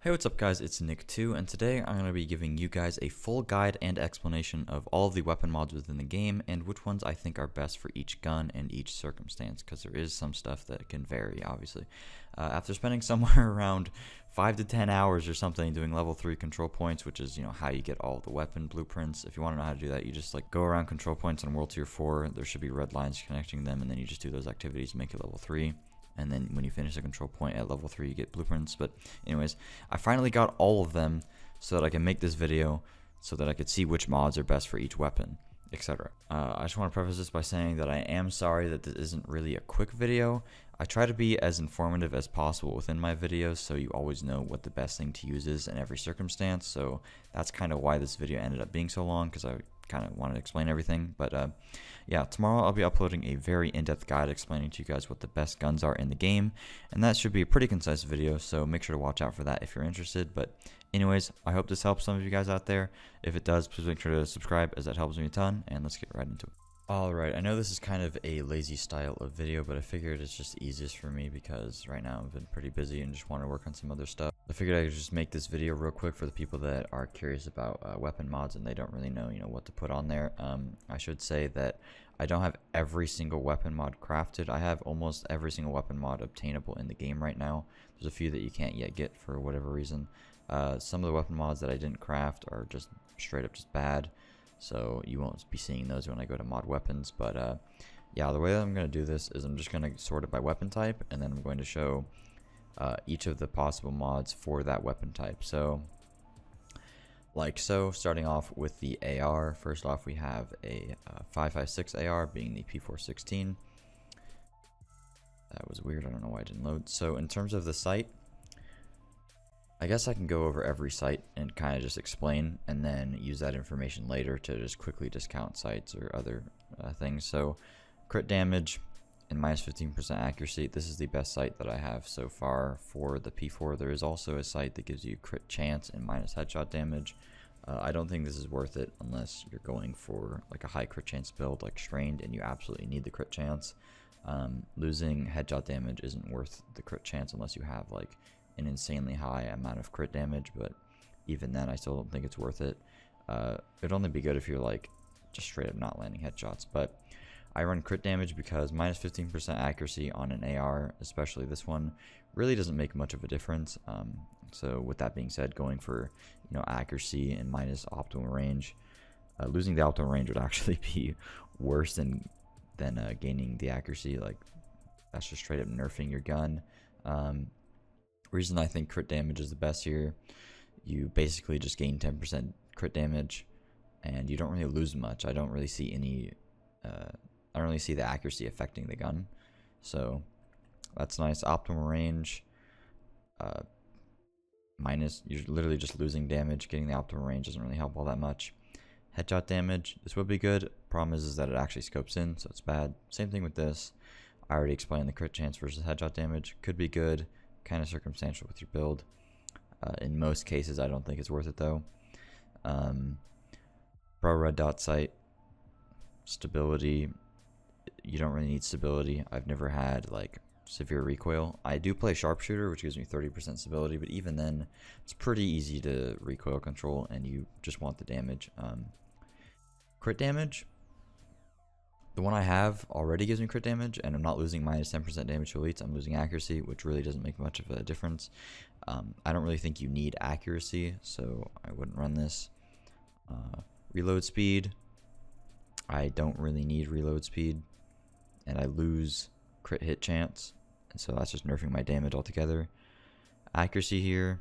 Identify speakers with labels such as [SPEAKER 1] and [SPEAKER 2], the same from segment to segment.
[SPEAKER 1] Hey, what's up guys, it's Nick2, and today I'm going to be giving you guys a full guide and explanation of all of the weapon mods within the game and which ones I think are best for each gun and each circumstance, because there is some stuff that can vary, obviously. After spending somewhere around 5 to 10 hours or something doing level 3 control points, which is, how you get all the weapon blueprints. If you want to know how to do that, you just go around control points on World Tier 4, there should be red lines connecting them, and then you just do those activities to make it level 3. And then when you finish the control point at level 3 you get blueprints. But anyways, I finally got all of them so that I can make this video so that I could see which mods are best for each weapon, etc. I just want to preface this by saying that I am sorry that this isn't really a quick video. I try to be as informative as possible within my videos so you always know what the best thing to use is in every circumstance. So that's kind of why this video ended up being so long, because I kind of wanted to explain everything. But yeah, tomorrow I'll be uploading a very in-depth guide explaining to you guys what the best guns are in the game, and that should be a pretty concise video, so make sure to watch out for that if you're interested. But anyways, I hope this helps some of you guys out there. If it does, please make sure to subscribe, as that helps me a ton, and let's get right into it. Alright, I know this is kind of a lazy style of video, but I figured it's just easiest for me because right now I've been pretty busy and just want to work on some other stuff. I figured I could just make this video real quick for the people that are curious about weapon mods and they don't really know, what to put on there. I should say that I don't have every single weapon mod crafted. I have almost every single weapon mod obtainable in the game right now. There's a few that you can't yet get for whatever reason. Some of the weapon mods that I didn't craft are just straight up just bad. So you won't be seeing those when I go to mod weapons. But yeah, the way that I'm going to do this is I'm just going to sort it by weapon type, and then I'm going to show each of the possible mods for that weapon type. So starting off with the AR, first off we have a 5.56 AR being the P416. That was weird, I don't know why it didn't load. So in terms of the sight, I guess I can go over every site and kind of just explain and then use that information later to just quickly discount sites or other things. So crit damage and minus 15% accuracy, this is the best site that I have so far for the P4. There is also a site that gives you crit chance and minus headshot damage. I don't think this is worth it unless you're going for like a high crit chance build like strained and you absolutely need the crit chance. Losing headshot damage isn't worth the crit chance unless you have like an insanely high amount of crit damage, but even then I still don't think it's worth it. It'd only be good if you're like just straight up not landing headshots. But I run crit damage because minus 15% accuracy on an AR, especially this one, really doesn't make much of a difference. So with that being said, going for accuracy and minus optimal range, losing the optimal range would actually be worse than gaining the accuracy. Like that's just straight up nerfing your gun. Reason I think crit damage is the best here, you basically just gain 10% crit damage and you don't really lose much. I don't really see any I don't really see the accuracy affecting the gun, so that's nice. Optimal range, minus, you're literally just losing damage. Getting the optimal range doesn't really help all that much. Headshot damage, this would be good. Problem is that it actually scopes in, so it's bad. Same thing with this. I already explained the crit chance versus headshot damage. Could be good, kind of circumstantial with your build. In most cases I don't think it's worth it though. Pro red dot sight, stability, you don't really need stability. I've never had like severe recoil. I do play sharpshooter, which gives me 30% stability, but even then it's pretty easy to recoil control and you just want the damage. Crit damage, the one I have already gives me crit damage, and I'm not losing minus 10% damage to elites. I'm losing accuracy, which really doesn't make much of a difference. I don't really think you need accuracy, so I wouldn't run this. Reload speed, I don't really need reload speed, and I lose crit hit chance, and so that's just nerfing my damage altogether. Accuracy here,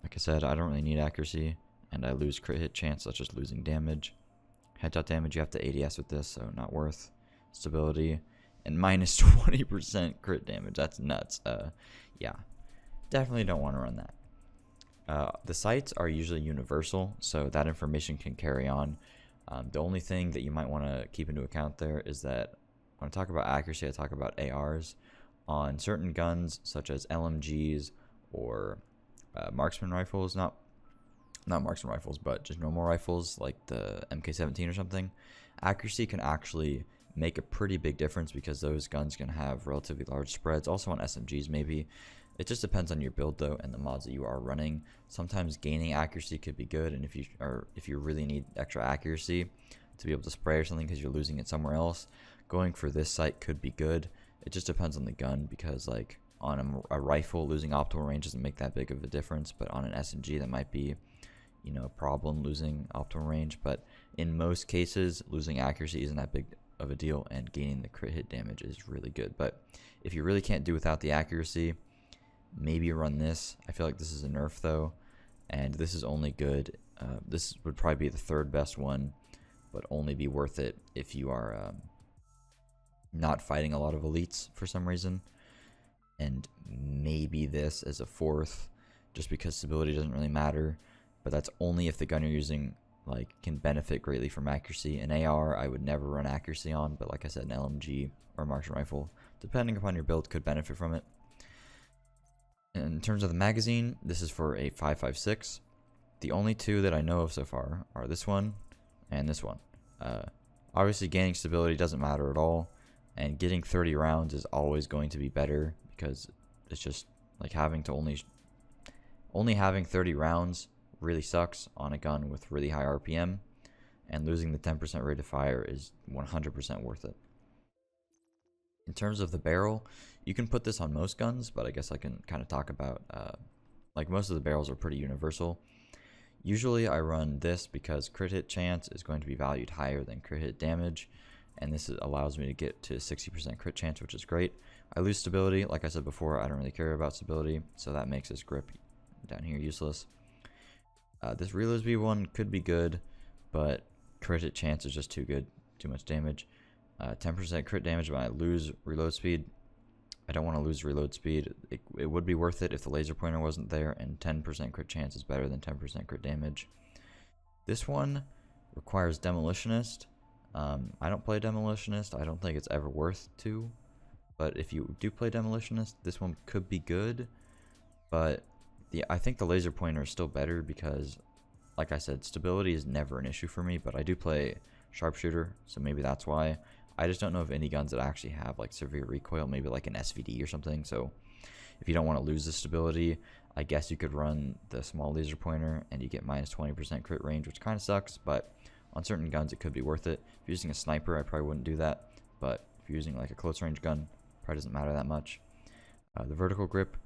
[SPEAKER 1] like I said, I don't really need accuracy, and I lose crit hit chance, that's just losing damage. Headshot damage, you have to ADS with this, so not worth. Stability, and minus 20% crit damage, that's nuts. Yeah, definitely don't want to run that. The sights are usually universal, so that information can carry on. The only thing that you might want to keep into account there is that when I talk about accuracy, I talk about ARs. On certain guns, such as LMGs or marksman rifles, not marksman rifles, but just normal rifles like the MK17 or something, accuracy can actually make a pretty big difference because those guns can have relatively large spreads. Also on SMGs maybe, It just depends on your build though and the mods that you are running. Sometimes gaining accuracy could be good, and if you really need extra accuracy to be able to spray or something because you're losing it somewhere else, going for this sight could be good. It just depends on the gun, because like on a rifle, losing optimal range doesn't make that big of a difference, but on an SMG that might be, you know, a problem losing optimal range. But in most cases, losing accuracy isn't that big of a deal, and gaining the crit hit damage is really good. But if you really can't do without the accuracy, maybe run this. I feel like this is a nerf though, and this is only good. This would probably be the third best one, but only be worth it if you are not fighting a lot of elites for some reason. And maybe this as a fourth, just because stability doesn't really matter. But that's only if the gun you're using like can benefit greatly from accuracy. An AR I would never run accuracy on, but like I said, an LMG or marksman rifle, depending upon your build, could benefit from it. In terms of the magazine, this is for a 5.56. The only two that I know of so far are this one and this one. Obviously gaining stability doesn't matter at all, and getting 30 rounds is always going to be better, because it's just like having to only having 30 rounds really sucks on a gun with really high RPM, and losing the 10% rate of fire is 100% worth it. In terms of the barrel, you can put this on most guns, but I guess I can kind of talk about like most of the barrels are pretty universal. Usually I run this because crit hit chance is going to be valued higher than crit hit damage, and this allows me to get to 60% crit chance, which is great. I lose stability, like I said before, I don't really care about stability, so that makes this grip down here useless. This reload speed one could be good, but crit hit chance is just too good, too much damage. 10% crit damage when I lose reload speed. I don't want to lose reload speed. It would be worth it if the laser pointer wasn't there, and 10% crit chance is better than 10% crit damage. This one requires Demolitionist. I don't play Demolitionist. I don't think it's ever worth to, but if you do play Demolitionist, this one could be good. But I think the laser pointer is still better because, like I said, stability is never an issue for me, but I do play Sharpshooter, so maybe that's why. I just don't know of any guns that actually have like severe recoil, maybe like an SVD or something. So if you don't want to lose the stability, I guess you could run the small laser pointer and you get minus 20% crit range, which kind of sucks, but on certain guns it could be worth it. If you're using a sniper, I probably wouldn't do that, but if you're using like a close range gun, probably doesn't matter that much. The vertical grip,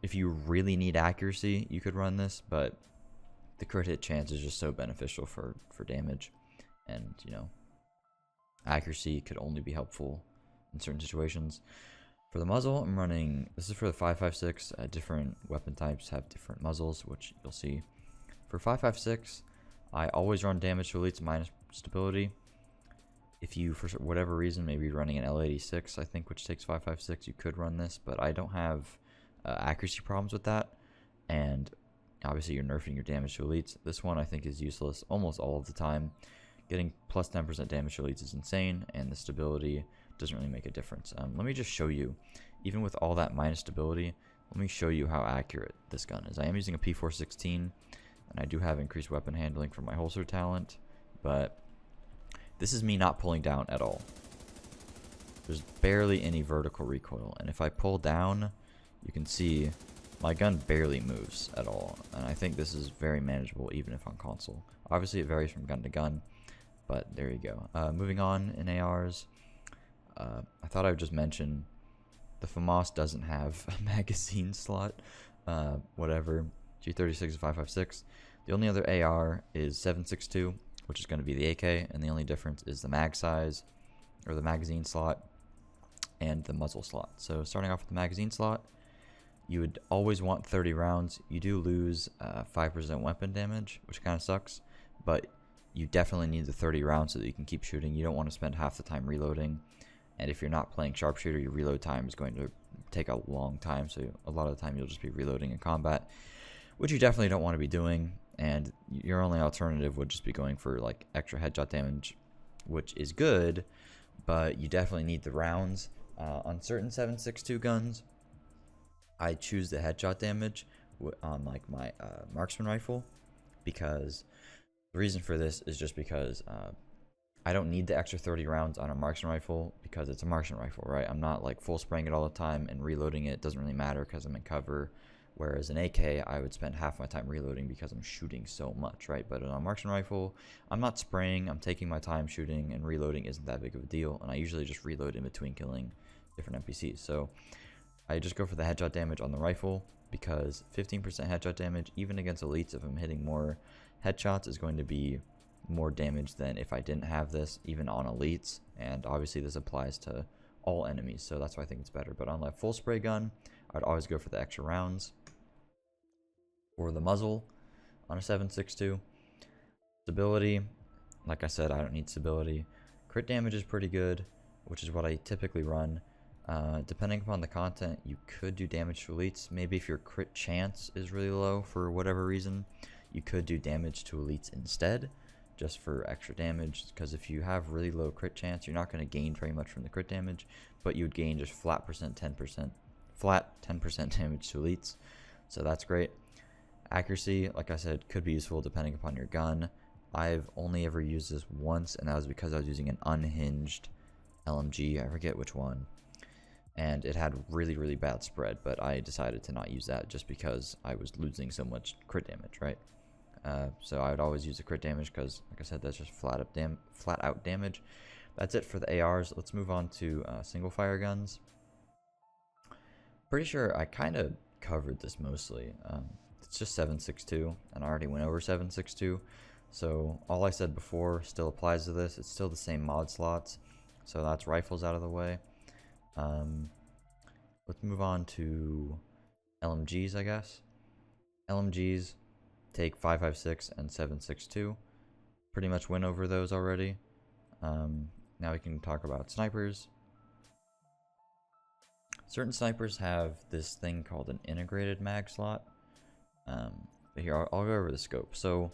[SPEAKER 1] if you really need accuracy, you could run this, but the crit hit chance is just so beneficial for damage, and you know, accuracy could only be helpful in certain situations. For the muzzle, I'm running, this is for the 5.56. Different weapon types have different muzzles, which you'll see. For 5.56, I always run damage to elites minus stability. If you, for whatever reason, maybe running an L86, I think, which takes 5.56, you could run this, but I don't have accuracy problems with that, and obviously you're nerfing your damage to elites. This one I think is useless almost all of the time. Getting plus 10% damage to elites is insane, and the stability doesn't really make a difference. Let me just show you, even with all that minus stability, let me show you how accurate this gun is. I am using a P416, and I do have increased weapon handling from my holster talent, but this is me not pulling down at all. There's barely any vertical recoil, and if I pull down, you can see my gun barely moves at all, and I think this is very manageable even if on console. Obviously it varies from gun to gun, but there you go. Moving on in ARs, I thought I would just mention the FAMAS doesn't have a magazine slot. Whatever. G36 is 5.56. The only other AR is 7.62, which is going to be the AK, and the only difference is the mag size, or the magazine slot, and the muzzle slot. So starting off with the magazine slot, you would always want 30 rounds. You do lose 5% weapon damage, which kind of sucks, but you definitely need the 30 rounds so that you can keep shooting. You don't want to spend half the time reloading, and if you're not playing sharpshooter, your reload time is going to take a long time, so a lot of the time you'll just be reloading in combat, which you definitely don't want to be doing, and your only alternative would just be going for like extra headshot damage, which is good, but you definitely need the rounds. On certain 7.62 guns, I choose the headshot damage on like my marksman rifle, because the reason for this is just because I don't need the extra 30 rounds on a marksman rifle because it's a marksman rifle, right? I'm not like full spraying it all the time, and reloading it doesn't really matter because I'm in cover. Whereas an AK, I would spend half my time reloading because I'm shooting so much, right? But on a marksman rifle, I'm not spraying, I'm taking my time shooting, and reloading isn't that big of a deal. And I usually just reload in between killing different NPCs. So I just go for the headshot damage on the rifle because 15% headshot damage, even against elites, if I'm hitting more headshots, is going to be more damage than if I didn't have this, even on elites. And obviously this applies to all enemies, so that's why I think it's better. But on a full spray gun, I'd always go for the extra rounds. For the muzzle on a 7.62, stability, like I said, I don't need stability. Crit damage is pretty good, which is what I typically run. Depending upon the content, you could do damage to elites. Maybe if your crit chance is really low for whatever reason, you could do damage to elites instead, just for extra damage. Because if you have really low crit chance, you're not going to gain very much from the crit damage, but you would gain just flat 10% damage to elites. So that's great. Accuracy, like I said, could be useful depending upon your gun. I've only ever used this once, and that was because I was using an unhinged LMG. I forget which one. And it had really bad spread, but I decided to not use that just because I was losing so much crit damage, right? So I would always use the crit damage because, like I said, that's just flat out damage. That's it for the ARs. Let's move on to single fire guns. Pretty sure I kind of covered this mostly. It's just 7.62, and I already went over 7.62. So all I said before still applies to this. It's still the same mod slots. So that's rifles out of the way. Let's move on to LMGs, I guess. LMGs take 5.56 and 7.62. Pretty much went over those already. Now we can talk about snipers. Certain snipers have this thing called an integrated mag slot. But here, I'll go over the scope. So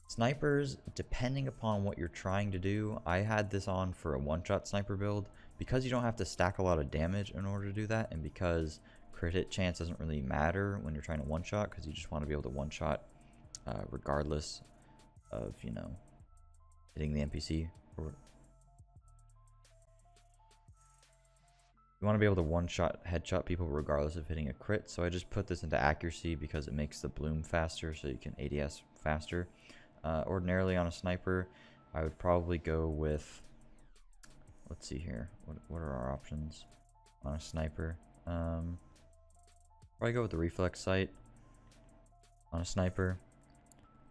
[SPEAKER 1] snipers, depending upon what you're trying to do, I had this on for a one-shot sniper build because you don't have to stack a lot of damage in order to do that, and because crit hit chance doesn't really matter when you're trying to one-shot, because you just want to be able to one-shot regardless of, you know, hitting the NPC. Or you want to be able to one-shot headshot people regardless of hitting a crit, so I just put this into accuracy because it makes the bloom faster, so you can ADS faster. Ordinarily on a sniper, I would probably go with, let's see here, what are our options on a sniper? Probably go with the reflex sight on a sniper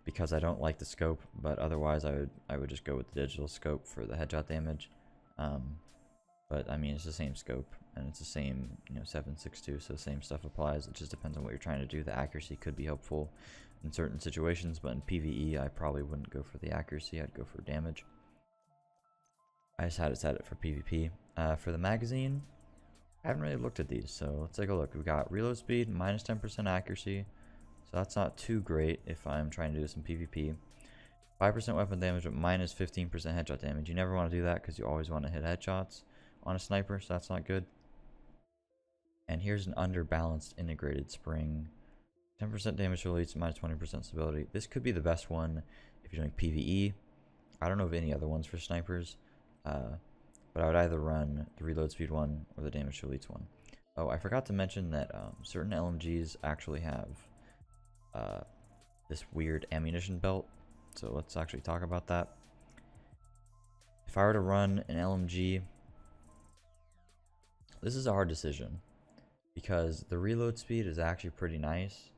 [SPEAKER 1] because I don't like the scope, but otherwise I would just go with the digital scope for the headshot damage. But I mean, it's the same scope and it's the same, you know, 7.62, so the same stuff applies. It just depends on what you're trying to do. The accuracy could be helpful in certain situations, but in PvE I probably wouldn't go for the accuracy. I'd go for damage. I just had it set it for PvP. For the magazine, I haven't really looked at these, so let's take a look. We've got reload speed, minus 10% accuracy, so that's not too great if I'm trying to do this in PvP. 5% weapon damage, but minus 15% headshot damage. You never want to do that because you always want to hit headshots on a sniper, so that's not good. And here's an underbalanced integrated spring. 10% damage to elites, minus 20% stability. This could be the best one if you're doing PvE. I don't know of any other ones for snipers. But I would either run the reload speed one or the damage to elites one. Oh, I forgot to mention that certain LMGs actually have this weird ammunition belt. So let's actually talk about that. If I were to run an LMG, this is a hard decision because the reload speed is actually pretty nice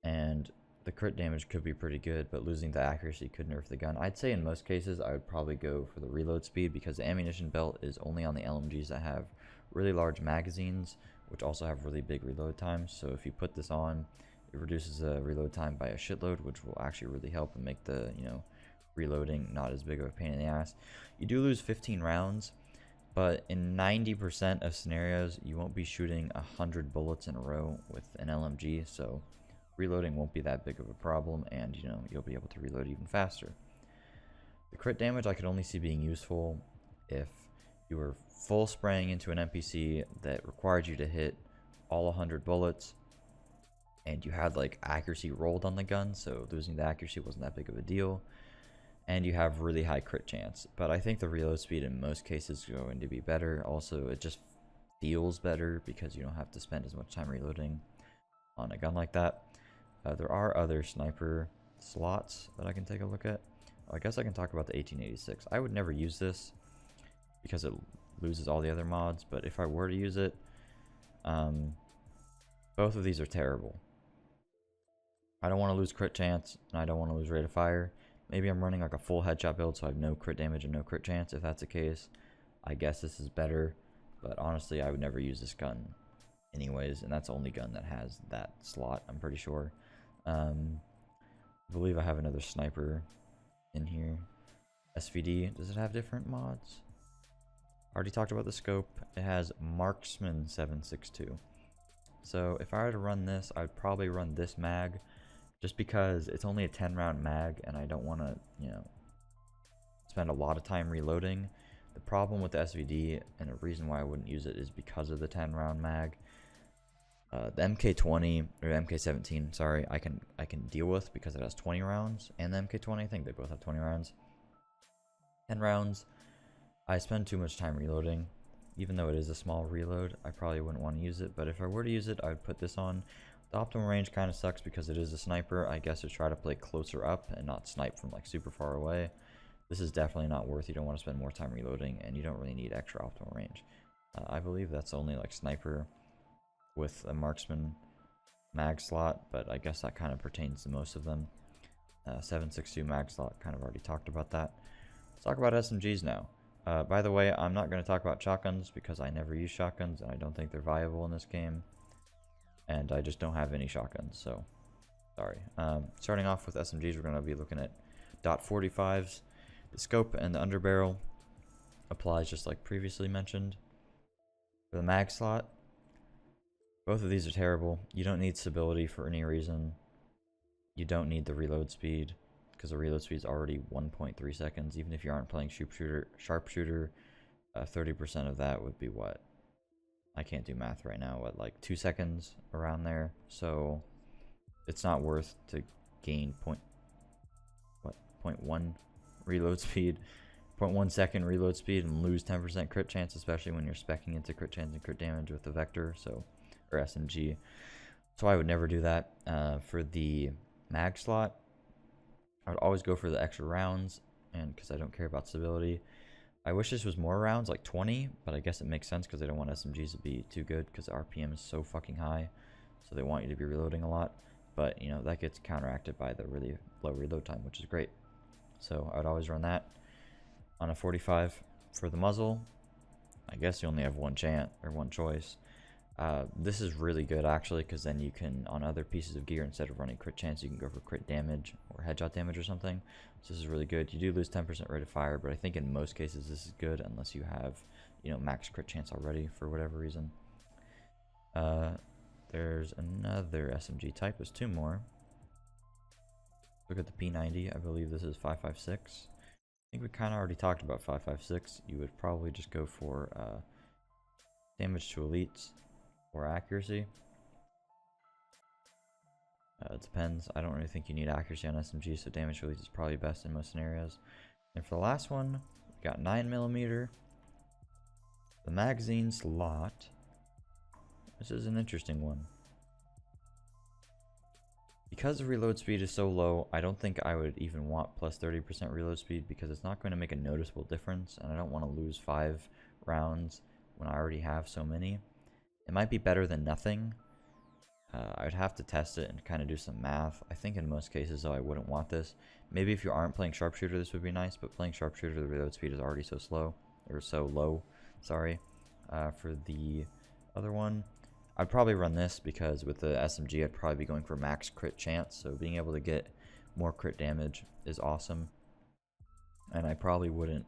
[SPEAKER 1] and the crit damage could be pretty good, but losing the accuracy could nerf the gun. I'd say in most cases I would probably go for the reload speed because the ammunition belt is only on the LMGs that have really large magazines, which also have really big reload times. So if you put this on, it reduces the reload time by a shitload, which will actually really help and make the, you know, reloading not as big of a pain in the ass. You do lose 15 rounds, but in 90% of scenarios you won't be shooting 100 bullets in a row with an LMG, so reloading won't be that big of a problem, and you know, you'll be able to reload even faster. The crit damage I could only see being useful if you were full spraying into an NPC that required you to hit all 100 bullets and you had like accuracy rolled on the gun, so losing the accuracy wasn't that big of a deal. and you have really high crit chance. But I think the reload speed in most cases is going to be better. Also, it just feels better because you don't have to spend as much time reloading on a gun like that. There are other sniper slots that I can take a look at. I guess I can talk about the 1886. I would never use this because it loses all the other mods, but if I were to use it, both of these are terrible. I don't want to lose crit chance, and I don't want to lose rate of fire. Maybe I'm running like a full headshot build, so I have no crit damage and no crit chance. If that's the case, I guess this is better, but honestly, I would never use this gun anyways, and that's the only gun that has that slot, I'm pretty sure. I believe I have another sniper in here. SVD, does it have different mods? Already talked about the scope. It has Marksman 762. So if I were to run this, I'd probably run this mag, just because it's only a 10 round mag and I don't want to, you know, spend a lot of time reloading. The problem with the SVD, and the reason why I wouldn't use it, is because of the 10 round mag. The MK20 or MK17, sorry, I can deal with because it has 20 rounds, and the MK20, I think they both have 20 rounds. 10 rounds, I spend too much time reloading. Even though it is a small reload, I probably wouldn't want to use it, but if I were to use it, I would put this on. The optimal range kind of sucks because it is a sniper. I guess to try to play closer up and not snipe from like super far away. This is definitely not worth. You don't want to spend more time reloading, and you don't really need extra optimal range. I believe that's only like sniper with a marksman mag slot, but I guess that kind of pertains to most of them. 762 mag slot, kind of already talked about that. Let's talk about SMGs now. By the way, I'm not going to talk about shotguns because I never use shotguns and I don't think they're viable in this game. And I just don't have any shotguns, so sorry. Starting off with SMGs, we're going to be looking at .45s. The scope and the underbarrel applies just like previously mentioned. For the mag slot, both of these are terrible. You don't need stability for any reason. You don't need the reload speed, because the reload speed is already 1.3 seconds. Even if you aren't playing sharpshooter, 30% of that would be what? I can't do math right now. What, like 2 seconds around there? So it's not worth to gain 0.1 reload speed, 0.1 second reload speed, and lose 10% crit chance, especially when you're speccing into crit chance and crit damage with the Vector, so, or SMG. So I would never do that. For the mag slot, I would always go for the extra rounds, and because I don't care about stability. I wish this was more rounds, like 20, but I guess it makes sense because they don't want SMGs to be too good because the RPM is so fucking high, so they want you to be reloading a lot. But, you know, that gets counteracted by the really low reload time, which is great. So I would always run that on a 45. For the muzzle, I guess you only have one choice. This is really good actually, because then you can, on other pieces of gear, instead of running crit chance, you can go for crit damage or headshot damage or something. So this is really good. You do lose 10% rate of fire, but I think in most cases this is good unless you have, you know, max crit chance already for whatever reason. There's another SMG type. There's two more. Look at the P90. I believe this is 5.56. I think we kind of already talked about 5.56. You would probably just go for damage to elites or accuracy. It depends. I don't really think you need accuracy on SMG, so damage to elites is probably best in most scenarios. And for the last one, we got 9mm. The magazine slot. This is an interesting one. Because the reload speed is so low, I don't think I would even want plus 30% reload speed, because it's not going to make a noticeable difference, and I don't want to lose 5 rounds when I already have so many. It might be better than nothing. I would have to test it and kind of do some math. I think in most cases, though, I wouldn't want this. Maybe if you aren't playing sharpshooter, this would be nice, but playing sharpshooter, the reload speed is already so slow, or so low, sorry. For the other one, I'd probably run this because with the SMG, I'd probably be going for max crit chance, so being able to get more crit damage is awesome. And I probably wouldn't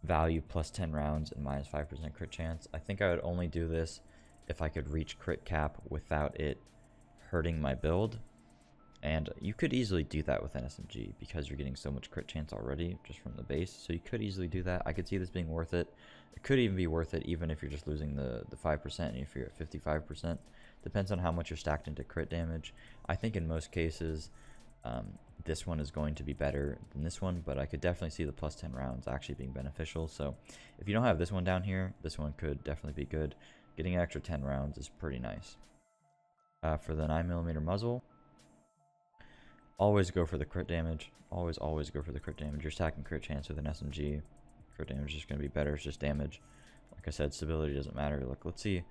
[SPEAKER 1] value plus 10 rounds and minus 5% crit chance. I think I would only do this if I could reach crit cap without it hurting my build. And you could easily do that with an SMG because you're getting so much crit chance already just from the base. So you could easily do that. I could see this being worth it. It could even be worth it even if you're just losing the 5% and if you're at 55%. Depends on how much you're stacked into crit damage. I think in most cases, this one is going to be better than this one, but I could definitely see the plus 10 rounds actually being beneficial. So if you don't have this one down here, this one could definitely be good. Getting an extra 10 rounds is pretty nice. For the 9mm muzzle, always go for the crit damage. Always go for the crit damage. You're stacking crit chance with an SMG. Crit damage is just going to be better. It's just damage. Like I said, stability doesn't matter. Look, let's see.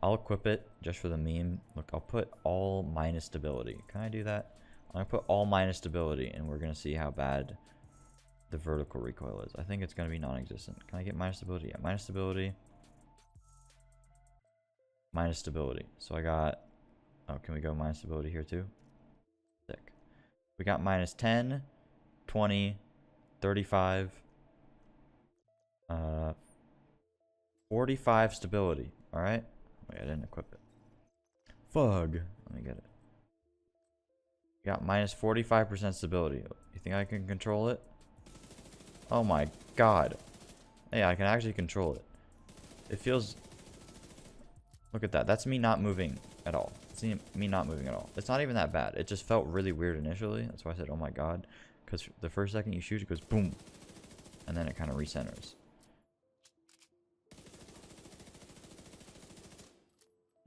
[SPEAKER 1] I'll equip it just for the meme. Look, I'll put all minus stability. Can I do that? I'm going to put all minus stability, and we're going to see how bad the vertical recoil is. I think it's going to be non-existent. Can I get minus stability? Yeah, minus stability. Minus stability. So I got... Oh, can we go minus stability here too? Sick. We got minus 10, 20, 35, 45 stability. Alright? Wait, I didn't equip it. Fug. Let me get it. We got minus 45% stability. You think I can control it? Oh my god. Yeah, I can actually control it. It feels... Look at that. That's me not moving at all. It's me not moving at all. It's not even that bad. It just felt really weird initially. That's why I said, oh my god. Because the first second you shoot, it goes boom. And then it kind of recenters.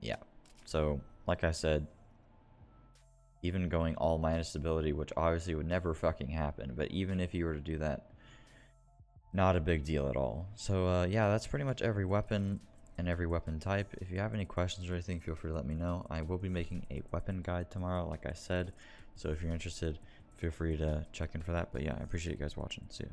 [SPEAKER 1] Yeah. So, like I said, even going all minus stability, which obviously would never fucking happen, but even if you were to do that, not a big deal at all. So, yeah, that's pretty much every weapon and every weapon type. If you have any questions or anything, feel free to let me know. I will be making a weapon guide tomorrow, like I said. So if you're interested, feel free to check in for that. But yeah, I appreciate you guys watching. See ya.